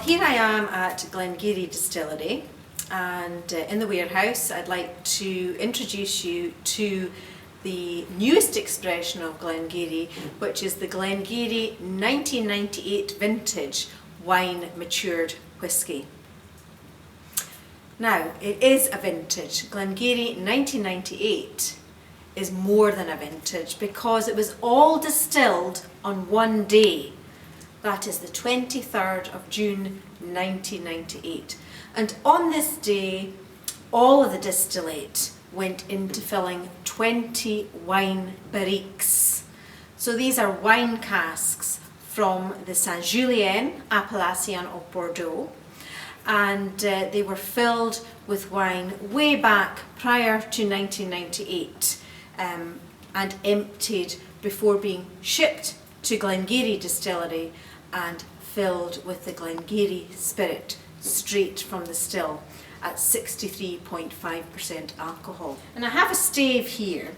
here I am at Glen Garioch Distillery, and in the warehouse I'd like to introduce you to the newest expression of Glen Garioch, which is the Glen Garioch 1998 vintage wine matured whisky. Now, it is a vintage. Glen Garioch 1998 is more than a vintage because it was all distilled on one day. That is the 23rd of June 1998. And on this day, all of the distillate went into filling 20 wine barriques. So these are wine casks from the Saint-Julien appellation of Bordeaux, and they were filled with wine way back prior to 1998 and emptied before being shipped to Glen Garioch Distillery and filled with the Glen Garioch spirit straight from the still at 63.5% alcohol. And I have a stave here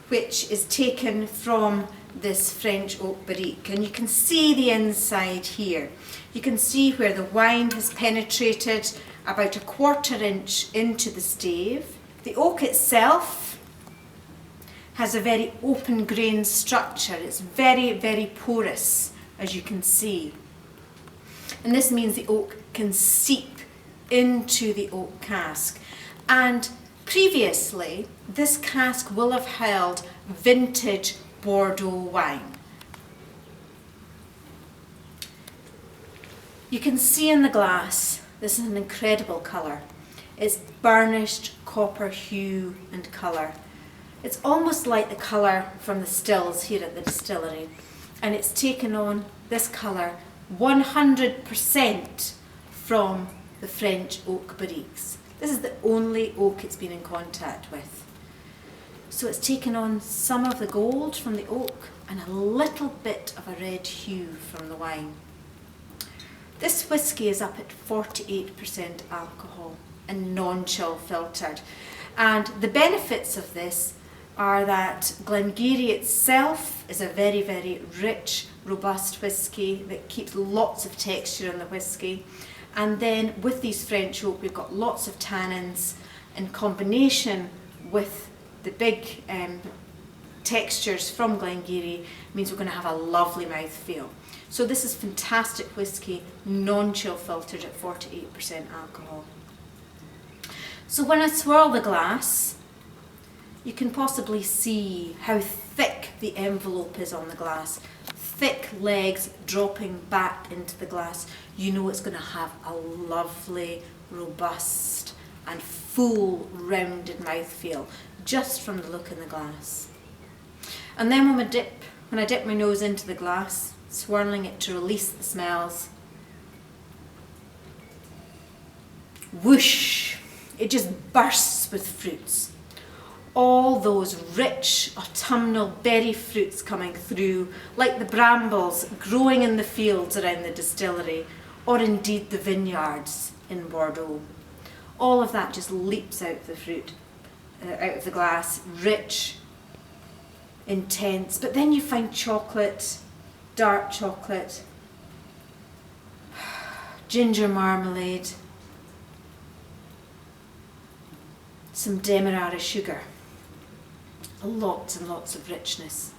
which is taken from this French oak barrique, and you can see the inside here. You can see where the wine has penetrated about 1/4 inch into the stave. The oak itself has a very open grain structure. It's very, very porous, as you can see. And this means the oak can seep into the oak cask. And previously, this cask will have held vintage Bordeaux wine. You can see in the glass, this is an incredible colour. It's burnished copper hue and colour. It's almost like the colour from the stills here at the distillery, and it's taken on this colour 100% from the French oak barriques. This is the only oak it's been in contact with. So it's taken on some of the gold from the oak and a little bit of a red hue from the wine. This whisky is up at 48% alcohol and non-chill filtered. And the benefits of this are that Glen Garioch itself is a very, very rich, robust whisky that keeps lots of texture in the whisky. And then with these French oak, we've got lots of tannins in combination with the big textures from Glen Garioch means we're going to have a lovely mouthfeel. So this is fantastic whisky, non-chill filtered at 48% alcohol. So when I swirl the glass, you can possibly see how thick the envelope is on the glass. Thick legs dropping back into the glass. You know it's going to have a lovely, robust and full rounded mouthfeel just from the look in the glass. And then when I dip my nose into the glass, swirling it to release the smells, whoosh, it just bursts with fruits. All those rich autumnal berry fruits coming through, like the brambles growing in the fields around the distillery, or indeed the vineyards in Bordeaux. All of that just leaps out of the fruit, out of the glass, rich, intense. But then you find chocolate, dark chocolate, ginger marmalade, some demerara sugar. Lots and lots of richness.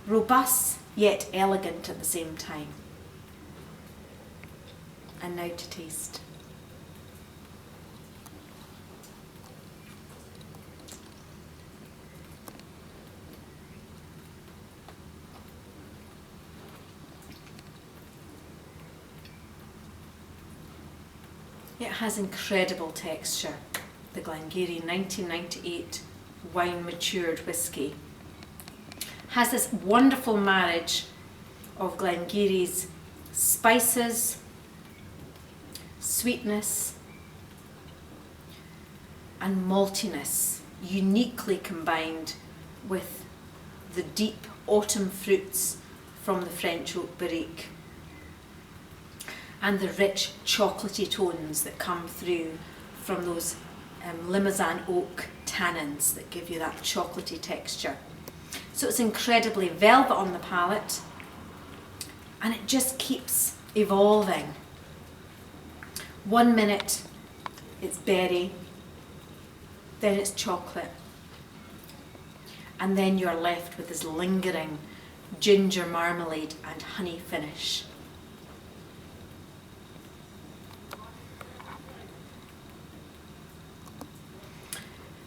Robust yet elegant at the same time. And now to taste. It has incredible texture, the Glen Garioch 1998 wine matured whisky. Has this wonderful marriage of Glen Garioch's spices, sweetness and maltiness, uniquely combined with the deep autumn fruits from the French oak barrique and the rich chocolatey tones that come through from those Limousin oak tannins that give you that chocolatey texture. So it's incredibly velvet on the palate, and it just keeps evolving 1 minute it's berry, then it's chocolate, and then you're left with this lingering ginger marmalade and honey finish.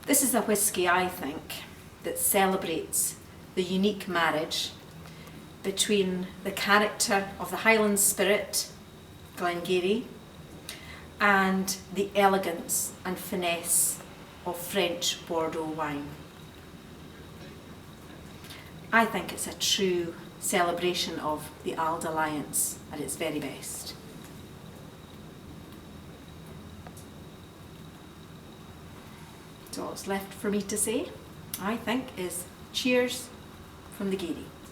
This is a whisky, I think, that celebrates the unique marriage between the character of the Highland spirit, Glen Garioch, and the elegance and finesse of French Bordeaux wine. I think it's a true celebration of the Alde Alliance at its very best. So all that's left for me to say, I think, is cheers from the Garioch.